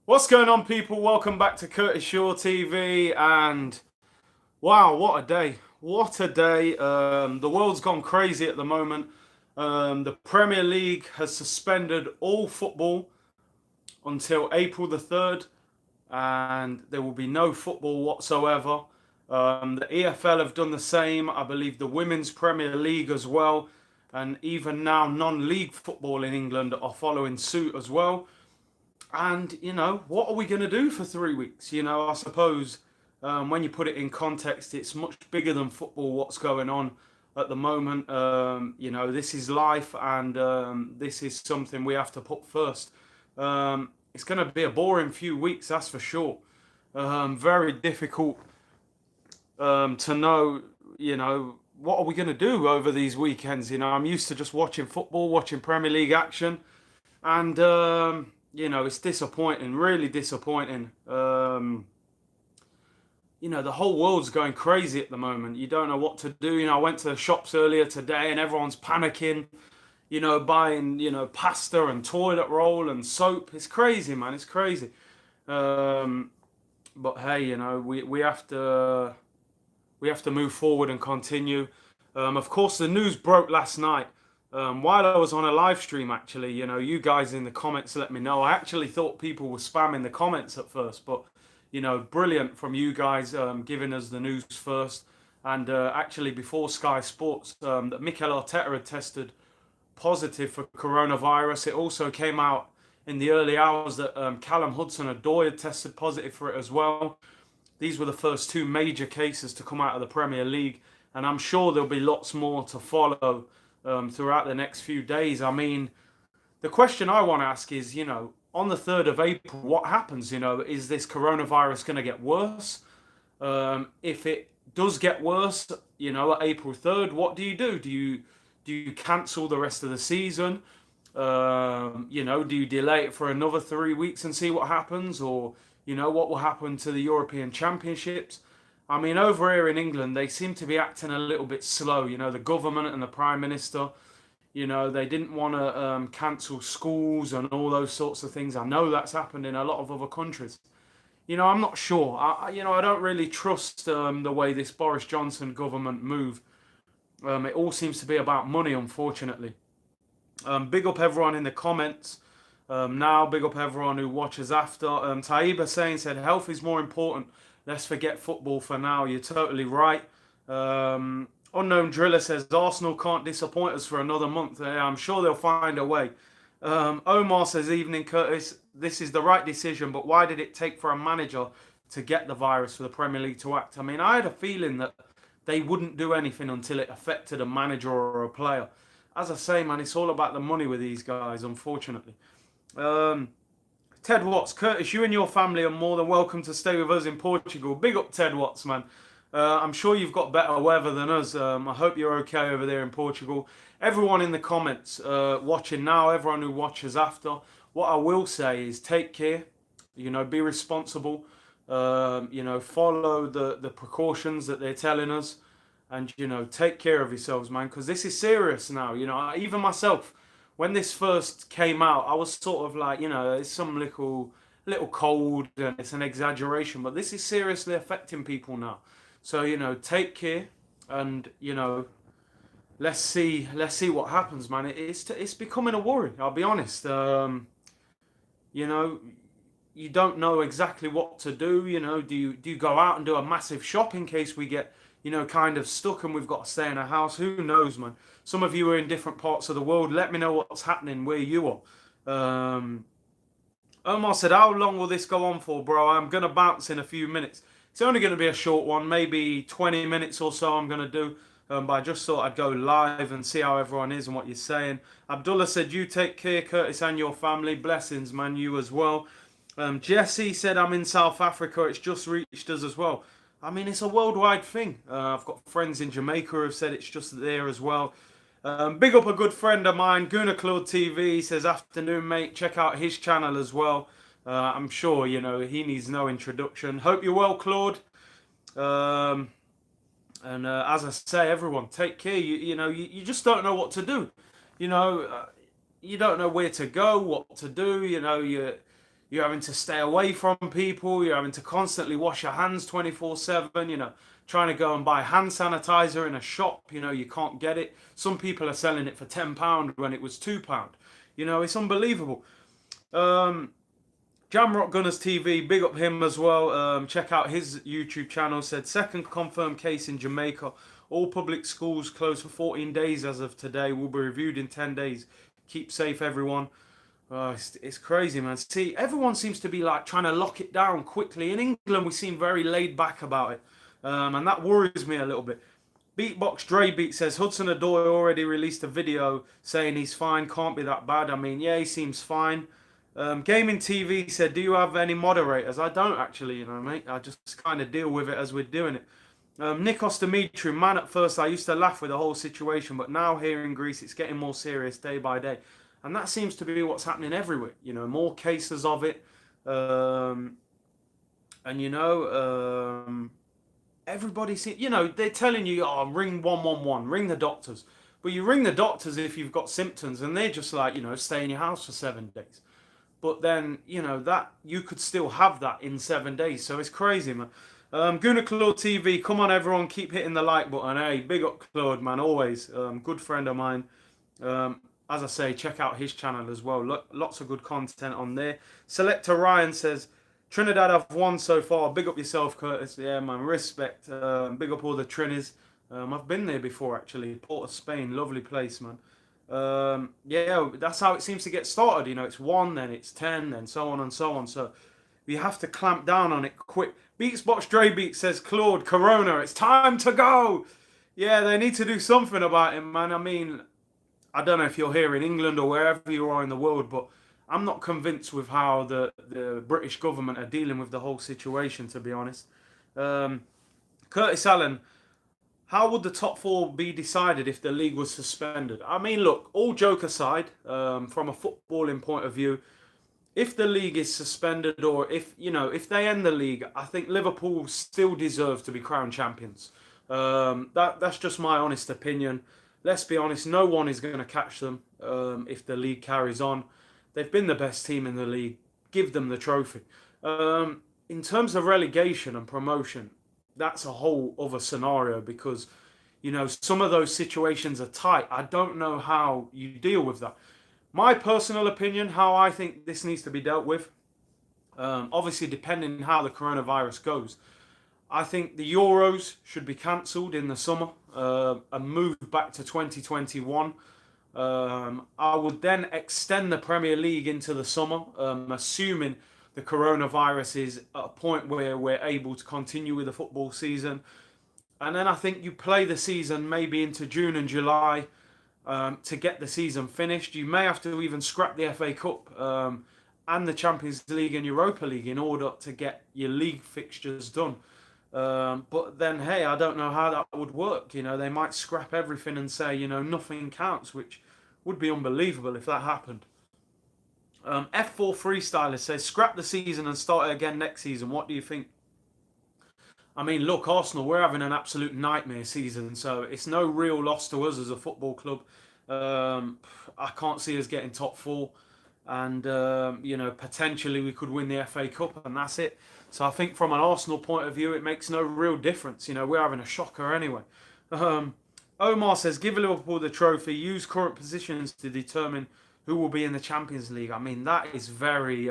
What's going on, people? Welcome back to Curtis Shaw TV. And wow, what a day! What a day! The world's gone crazy at the moment. The Premier League has suspended all football until April the 3rd, and there will be no football whatsoever. The EFL have done the same. I believe the Women's Premier League as well. And even now, non-league football in England are following suit as well. And, what are we going to do for 3 weeks? I suppose when you put it in context, it's much bigger than football, what's going on at the moment. This is life, and this is something we have to put first. It's going to be a boring few weeks, that's for sure. Very difficult to know, what are we going to do over these weekends? I'm used to just watching football, watching Premier League action. And it's disappointing, really disappointing. The whole world's going crazy at the moment. You don't know what to do. I went to the shops earlier today and everyone's panicking, buying, pasta and toilet roll and soap. It's crazy, man. It's crazy. But hey, we have to move forward and continue. Of course, the news broke last night. While I was on a live stream, actually, you guys in the comments let me know. I actually thought people were spamming the comments at first, but, brilliant from you guys giving us the news first. And actually, before Sky Sports, that Mikel Arteta had tested positive for coronavirus. It also came out in the early hours that Callum Hudson-Odoi had tested positive for it as well. These were the first two major cases to come out of the Premier League, and I'm sure there'll be lots more to follow throughout the next few days. I mean, the question I want to ask is, on the 3rd of April, what happens? Is this coronavirus going to get worse? If it does get worse, at April 3rd, what do you do? Do you cancel the rest of the season? Do you delay it for another 3 weeks and see what happens? Or, what will happen to the European Championships? I mean, over here in England, they seem to be acting a little bit slow. The government and the Prime Minister, they didn't want to cancel schools and all those sorts of things. I know that's happened in a lot of other countries. I'm not sure. I don't really trust the way this Boris Johnson government move. It all seems to be about money, unfortunately. Big up everyone in the comments. Now, big up everyone who watches after. Taiba said, health is more important. Let's forget football for now. You're totally right. Unknown Driller says, Arsenal can't disappoint us for another month. I'm sure they'll find a way. Omar says, evening, Curtis. This is the right decision, but why did it take for a manager to get the virus for the Premier League to act? I mean, I had a feeling that they wouldn't do anything until it affected a manager or a player. As I say, man, it's all about the money with these guys, unfortunately. Ted Watts, Curtis, you and your family are more than welcome to stay with us in Portugal. Big up Ted Watts, man. I'm sure you've got better weather than us. I hope you're okay over there in Portugal. Everyone in the comments watching now, everyone who watches after, what I will say is take care, be responsible, follow the precautions that they're telling us, and, take care of yourselves, man, because this is serious now. Even myself, when this first came out, I was sort of like, it's some little cold and it's an exaggeration, but this is seriously affecting people now. So, take care, and, let's see what happens, man. It's becoming a worry, I'll be honest. You don't know exactly what to do. Do you go out and do a massive shop in case we get, kind of stuck and we've got to stay in a house? Who knows, man? Some of you are in different parts of the world. Let me know what's happening where you are. Omar said, how long will this go on for, bro? I'm going to bounce in a few minutes. It's only going to be a short one, maybe 20 minutes or so I'm going to do. But I just thought I'd go live and see how everyone is and what you're saying. Abdullah said, you take care, Curtis, and your family. Blessings, man, you as well. Jesse said, I'm in South Africa. It's just reached us as well. I mean, it's a worldwide thing. I've got friends in Jamaica who have said it's just there as well. Big up a good friend of mine, Guna Claude TV. He says, afternoon, mate. Check out his channel as well. I'm sure, he needs no introduction. Hope you're well, Claude. And as I say, everyone, take care. You just don't know what to do. You don't know where to go, what to do. You're having to stay away from people. You're having to constantly wash your hands 24/7. Trying to go and buy hand sanitizer in a shop. You can't get it. Some people are selling it for £10 when it was £2. It's unbelievable. Um, Jamrock Gunners TV, big up him as well. Check out his YouTube channel. Said second confirmed case in Jamaica. All public schools closed for 14 days as of today. Will be reviewed in 10 days. Keep safe, everyone. It's crazy, man. See, everyone seems to be like trying to lock it down quickly. In England, we seem very laid back about it, and that worries me a little bit. Beatbox Dre Beat says Hudson Odoi already released a video saying he's fine, can't be that bad. I mean, yeah, he seems fine. Gaming TV said, do you have any moderators? I don't actually, mate. I just kind of deal with it as we're doing it. Nikos Dimitri, man, at first I used to laugh with the whole situation, but now here in Greece it's getting more serious day by day. And that seems to be what's happening everywhere. More cases of it. Everybody seems, they're telling you, oh, ring 111, ring the doctors. But you ring the doctors if you've got symptoms, and they're just like, stay in your house for 7 days. But then, that you could still have that in 7 days. So it's crazy, man. Guna Claude TV, come on, everyone, keep hitting the like button. Hey, big up Claude, man, always. Good friend of mine. As I say, check out his channel as well. Lots of good content on there. Selector Ryan says, Trinidad have won so far. Big up yourself, Curtis. Yeah, man, respect. Big up all the Trinis. I've been there before, actually. Port of Spain, lovely place, man. Yeah, that's how it seems to get started. It's 1, then it's 10, then so on and so on. So we have to clamp down on it quick. Beatsbox Dre Beat says, Claude, Corona, it's time to go. Yeah, they need to do something about it, man. I mean, I don't know if you're here in England or wherever you are in the world, but I'm not convinced with how the British government are dealing with the whole situation, to be honest. Curtis Allen, how would the top 4 be decided if the league was suspended? I mean, look, all joke aside, from a footballing point of view, if the league is suspended or if they end the league, I think Liverpool still deserve to be crowned champions. That's just my honest opinion. Let's be honest, no one is going to catch them if the league carries on. They've been the best team in the league. Give them the trophy. In terms of relegation and promotion, that's a whole other scenario because, some of those situations are tight. I don't know how you deal with that. My personal opinion, how I think this needs to be dealt with, obviously depending on how the coronavirus goes, I think the Euros should be cancelled in the summer and moved back to 2021. I would then extend the Premier League into the summer, assuming the coronavirus is at a point where we're able to continue with the football season. And then I think you play the season maybe into June and July to get the season finished. You may have to even scrap the FA Cup and the Champions League and Europa League in order to get your league fixtures done. But then, hey, I don't know how that would work. They might scrap everything and say, nothing counts, which would be unbelievable if that happened. F4 Freestyler says, scrap the season and start it again next season. What do you think? I mean, look, Arsenal, we're having an absolute nightmare season, so it's no real loss to us as a football club. I can't see us getting top 4. And, potentially we could win the FA Cup and that's it. So I think from an Arsenal point of view, it makes no real difference. We're having a shocker anyway. Omar says, give Liverpool the trophy, use current positions to determine who will be in the Champions League. I mean, that is very,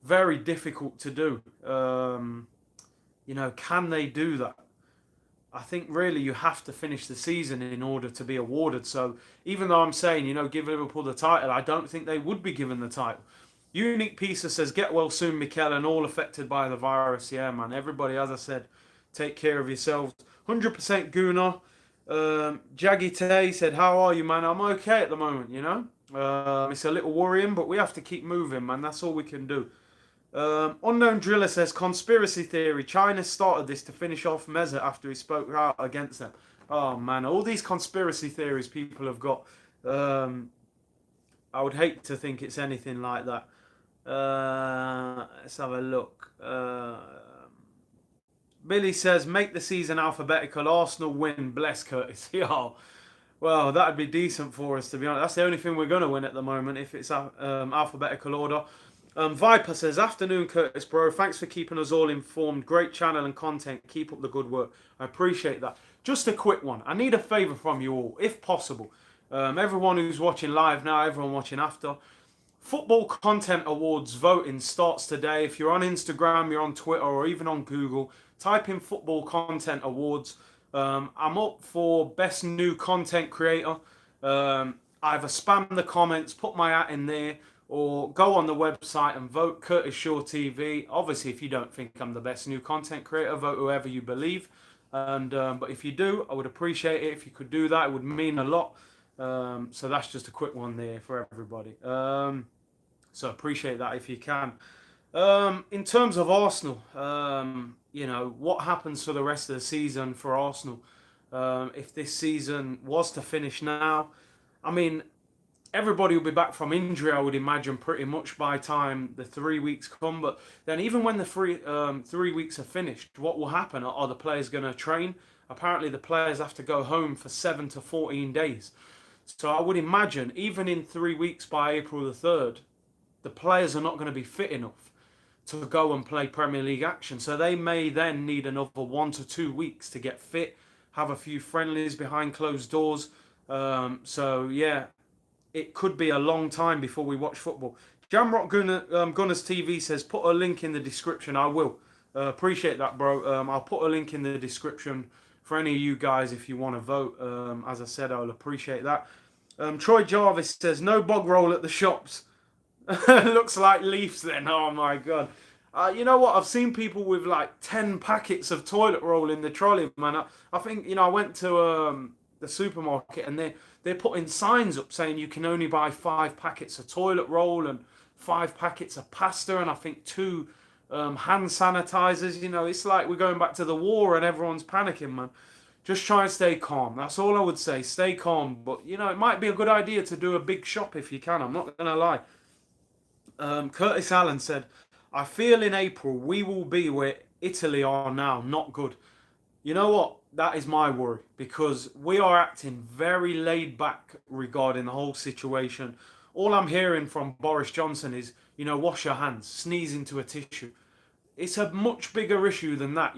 very difficult to do. Can they do that? I think really you have to finish the season in order to be awarded. So even though I'm saying, give Liverpool the title, I don't think they would be given the title. Unique Pizza says, get well soon, Mikel, and all affected by the virus. Yeah, man. Everybody, as I said, take care of yourselves. 100% Guna. Jaggy Tay said, how are you, man? I'm okay at the moment, It's a little worrying, but we have to keep moving, man. That's all we can do. Unknown Driller says, conspiracy theory. China started this to finish off Meza after he spoke out against them. Oh, man. All these conspiracy theories people have got. I would hate to think it's anything like that. Let's have a look. Billy says, make the season alphabetical. Arsenal win. Bless Curtis. Yeah. Well, that'd be decent for us, to be honest. That's the only thing we're going to win at the moment if it's alphabetical order. Viper says, afternoon, Curtis, bro. Thanks for keeping us all informed. Great channel and content. Keep up the good work. I appreciate that. Just a quick one. I need a favour from you all, if possible. Everyone who's watching live now, everyone watching after. Football Content Awards voting starts today. If you're on Instagram, you're on Twitter, or even on Google, type in Football Content Awards. I'm up for Best New Content Creator. Either spam the comments, put my hat in there, or go on the website and vote Curtis Shaw TV. Obviously, if you don't think I'm the best new content creator, vote whoever you believe. And but if you do, I would appreciate it. If you could do that, it would mean a lot. So that's just a quick one there for everybody. So appreciate that if you can. In terms of Arsenal, what happens for the rest of the season for Arsenal? If this season was to finish now, I mean, everybody will be back from injury, I would imagine, pretty much by the time the 3 weeks come. But then even when the 3 weeks are finished, what will happen? Are the players going to train? Apparently the players have to go home for 7 to 14 days. So I would imagine even in 3 weeks by April the 3rd, the players are not going to be fit enough to go and play Premier League action. So they may then need another 1 to 2 weeks to get fit, have a few friendlies behind closed doors. So yeah, it could be a long time before we watch football. Jamrock Gunners TV says, put a link in the description. I will. Appreciate that, bro. I'll put a link in the description for any of you guys if you want to vote. As I said, I'll appreciate that. Troy Jarvis says, no bog roll at the shops. Looks like Leafs then. Oh my God. You know what? I've seen people with like 10 packets of toilet roll in the trolley, man. I think, I went to the supermarket and they're putting signs up saying you can only buy 5 packets of toilet roll and 5 packets of pasta and I think 2 hand sanitizers. It's like we're going back to the war and everyone's panicking, man. Just try and stay calm. That's all I would say. Stay calm. But, it might be a good idea to do a big shop if you can. I'm not going to lie. Curtis Allen said, I feel in April we will be where Italy are now. Not good. You know what? That is my worry because we are acting very laid back regarding the whole situation. All I'm hearing from Boris Johnson is, wash your hands, sneeze into a tissue. It's a much bigger issue than that,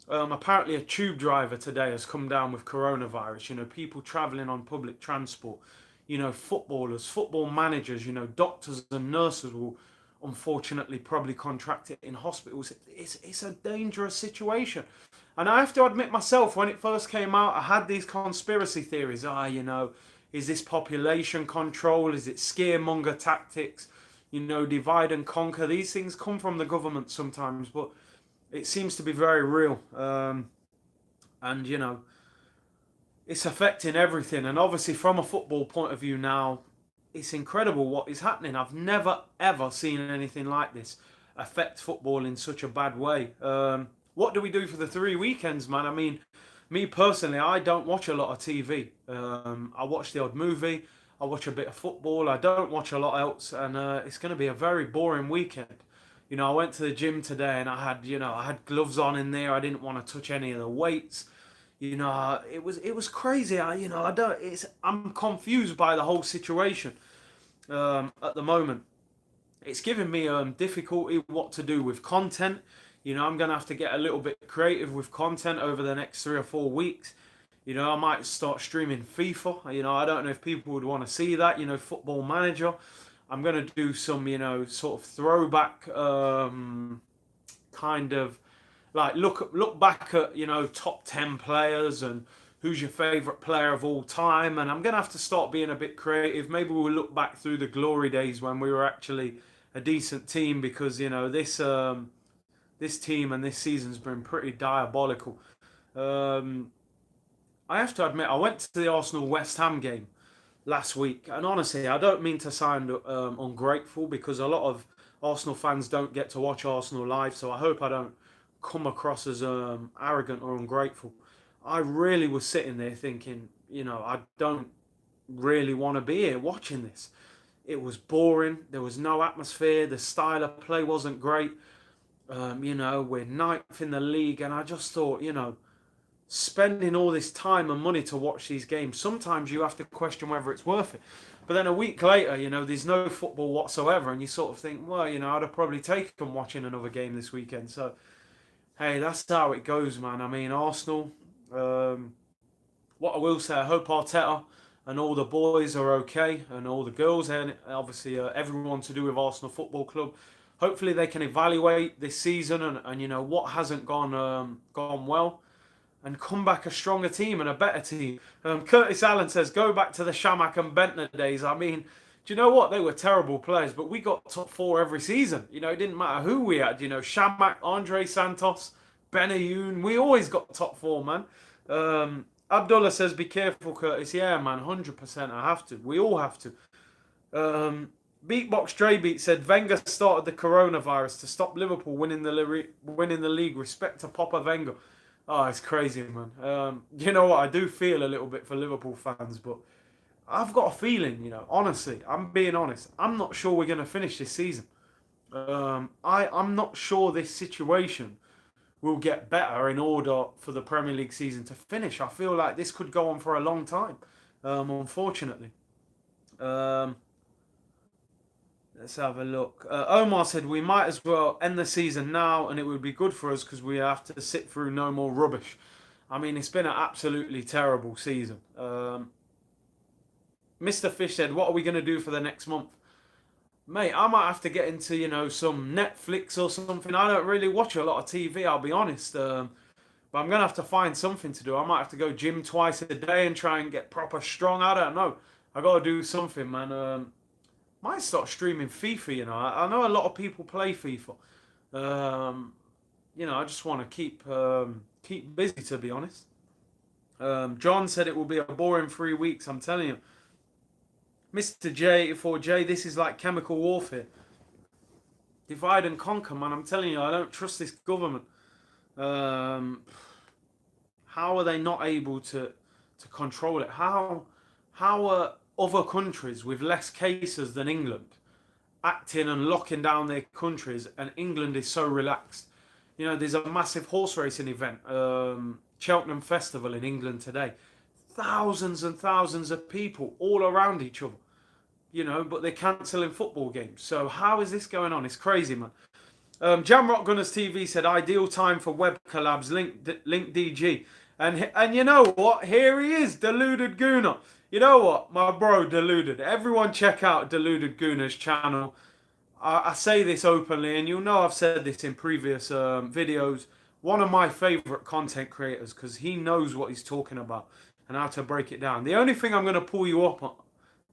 Apparently a tube driver today has come down with coronavirus. People travelling on public transport. Footballers, football managers, doctors and nurses will unfortunately probably contract it in hospitals. It's a dangerous situation. And I have to admit myself, when it first came out, I had these conspiracy theories. Is this population control? Is it scaremonger tactics? Divide and conquer. These things come from the government sometimes, but it seems to be very real. And it's affecting everything. And obviously from a football point of view now, it's incredible what is happening. I've never, ever seen anything like this affect football in such a bad way. What do we do for the 3 weekends, man? I mean, me personally, I don't watch a lot of TV. I watch the odd movie. I watch a bit of football. I don't watch a lot else. And it's going to be a very boring weekend. I went to the gym today and I had gloves on in there. I didn't want to touch any of the weights. It was crazy. I'm confused by the whole situation at the moment. It's giving me difficulty what to do with content. I'm going to have to get a little bit creative with content over the next 3 or 4 weeks. I might start streaming FIFA. I don't know if people would want to see that. Football Manager. I'm going to do some, sort of throwback kind of like look back at, top 10 players and who's your favourite player of all time. And I'm going to have to start being a bit creative. Maybe we'll look back through the glory days when we were actually a decent team because, this team and this season's been pretty diabolical. I have to admit, I went to the Arsenal-West Ham game last week. And honestly, I don't mean to sound ungrateful because a lot of Arsenal fans don't get to watch Arsenal live. So I hope I don't come across as arrogant or ungrateful. I really was sitting there thinking, I don't really want to be here watching this. It was boring. There was no atmosphere. The style of play wasn't great. We're ninth in the league. And I just thought, spending all this time and money to watch these games, sometimes you have to question whether it's worth it. But then a week later, there's no football whatsoever, and you sort of think, well, I'd have probably taken watching another game this weekend. So, hey, that's how it goes, man. I mean, Arsenal. What I will say, I hope Arteta and all the boys are okay, and all the girls, and obviously everyone to do with Arsenal Football Club. Hopefully, they can evaluate this season and what hasn't gone well, and come back a stronger team and a better team. Curtis Allen says, go back to the Shamak and Bentner days. I mean, do you know what? They were terrible players, but we got top four every season. It didn't matter who we had. Shamak, Andre Santos, Benayoun. We always got top four, man. Abdullah says, be careful, Curtis. Yeah, man, 100%. I have to. We all have to. Beatbox Drebeat said, Wenger started the coronavirus to stop Liverpool winning the league. Respect to Papa Wenger. Oh, it's crazy, man. You know what? I do feel a little bit for Liverpool fans, but I've got a feeling, honestly, I'm being honest. I'm not sure we're going to finish this season. I'm not sure this situation will get better in order for the Premier League season to finish. I feel like this could go on for a long time, unfortunately. Let's have a look. Omar said, we might as well end the season now, and it would be good for us because we have to sit through no more rubbish. I mean, it's been an absolutely terrible season. Mr. Fish said, what are we going to do for the next month? Mate, I might have to get into, some Netflix or something. I don't really watch a lot of TV, I'll be honest. But I'm going to have to find something to do. I might have to go gym twice a day and try and get proper strong. I don't know. I got to do something, man. Might start streaming FIFA, I know a lot of people play FIFA. I just want to keep busy, to be honest. John said it will be a boring 3 weeks, I'm telling you. Mr. J84J, this is like chemical warfare. Divide and conquer, man. I'm telling you, I don't trust this government. How are they not able to control it? How are other countries with less cases than England acting and locking down their countries, and England is so relaxed? There's a massive horse racing event, Cheltenham Festival in England today. Thousands and thousands of people all around each other, but they're cancelling football games. So how is this going on? It's crazy, man. Jamrock Gunners TV said, ideal time for web collabs, link DG. And you know what? Here he is, Deluded Gooner. You know what? My bro, Deluded. Everyone check out Deluded Gooner's channel. I say this openly, and you'll know I've said this in previous videos. One of my favourite content creators, because he knows what he's talking about and how to break it down. The only thing I'm going to pull you up on,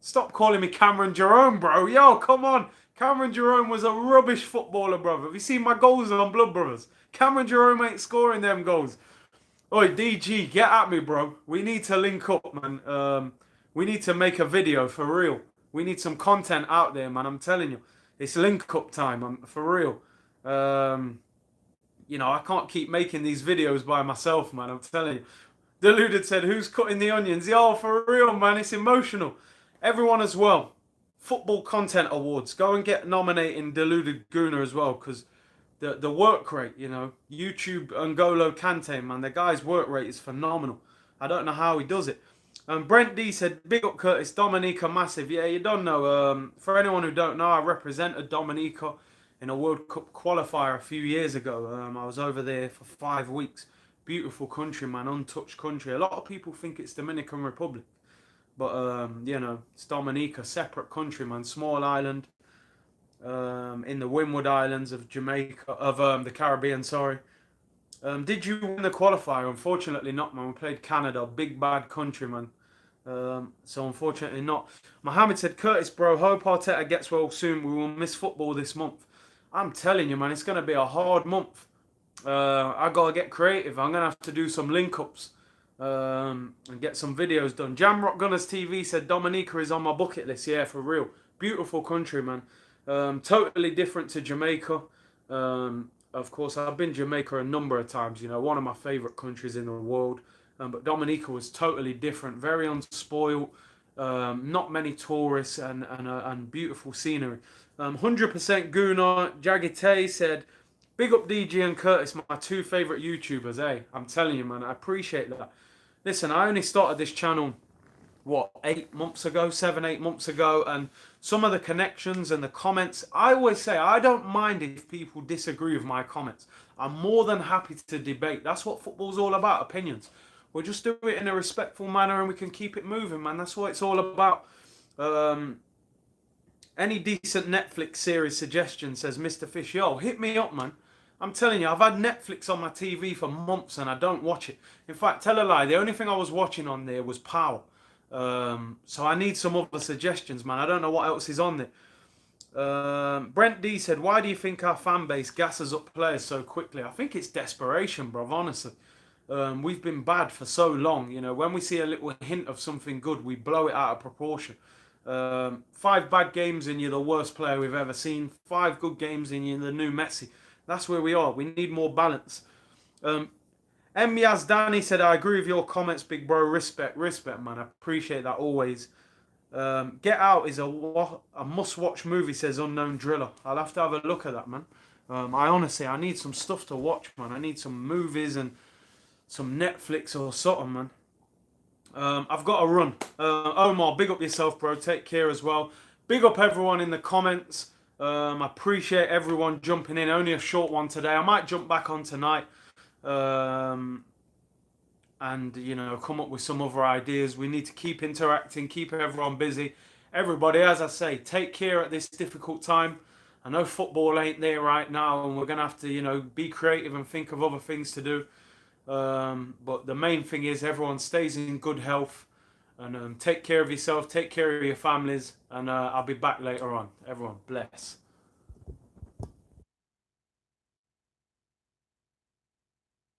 stop calling me Cameron Jerome, bro. Yo, come on. Cameron Jerome was a rubbish footballer, brother. Have you seen my goals on Blood Brothers? Cameron Jerome ain't scoring them goals. Oi, DG, get at me, bro. We need to link up, man. We need to make a video, for real. We need some content out there, man. I'm telling you. It's link up time, for real. I can't keep making these videos by myself, man. I'm telling you. Deluded said, who's cutting the onions? Yo, for real, man. It's emotional. Everyone as well. Football Content Awards. Go and get nominating Deluded Gooner as well, because the work rate, YouTube N'Golo Kante, man. The guy's work rate is phenomenal. I don't know how he does it. Brent D said, big up Curtis, Dominica massive. Yeah, you don't know. For anyone who don't know, I represented Dominica in a World Cup qualifier a few years ago. I was over there for 5 weeks. Beautiful country, man, untouched country. A lot of people think it's Dominican Republic, but it's Dominica, separate country, man, small island in the Windward Islands of Jamaica, of the Caribbean. Sorry. Did you win the qualifier? Unfortunately not, man. We played Canada, big bad country, man. So unfortunately not. Mohammed said, Curtis, bro, hope Arteta gets well soon. We will miss football this month. I'm telling you, man, it's going to be a hard month. I got to get creative. I'm going to have to do some link-ups and get some videos done. Jamrock Gunners TV said, Dominica is on my bucket list. Yeah, for real. Beautiful country, man. Totally different to Jamaica. Of course, I've been Jamaica a number of times. One of my favourite countries in the world. But Dominica was totally different. Very unspoiled. Not many tourists and beautiful scenery. 100% Guna. Jagite said, big up DG and Curtis, my two favourite YouTubers, eh? I'm telling you, man, I appreciate that. Listen, I only started this channel what, 8 months ago, 7, 8 months ago, and some of the connections and the comments. I always say I don't mind if people disagree with my comments. I'm more than happy to debate. That's what football's all about, opinions. We'll just do it in a respectful manner and we can keep it moving, man. That's what it's all about. Um, any decent Netflix series suggestion, says Mr. Fish. Yo, hit me up, man. I'm telling you, I've had Netflix on my TV for months and I don't watch it. In fact, tell a lie, the only thing I was watching on there was Power. So I need some other suggestions, man. I don't know what else is on there. Brent D said, why do you think our fan base gasses up players so quickly? I think it's desperation, bro, honestly. We've been bad for so long. You know, when we see a little hint of something good, we blow it out of proportion. 5 bad games and you're the worst player we've ever seen. 5 good games and you're the new Messi. That's where we are. We need more balance. Myaz Danny said, I agree with your comments, big bro. Respect, man. I appreciate that always. Get Out is a must-watch movie, says Unknown Driller. I'll have to have a look at that, man. I need some stuff to watch, man. I need some movies and some Netflix or something, man. I've got to run. Omar, big up yourself, bro. Take care as well. Big up everyone in the comments. I appreciate everyone jumping in. Only a short one today. I might jump back on tonight. And, you know, come up with some other ideas. We need to keep interacting, keep everyone busy. Everybody, as I say, take care at this difficult time. I know football ain't there right now, and we're going to have to, you know, be creative and think of other things to do. But the main thing is everyone stays in good health and take care of yourself, take care of your families, and I'll be back later on. Everyone, bless.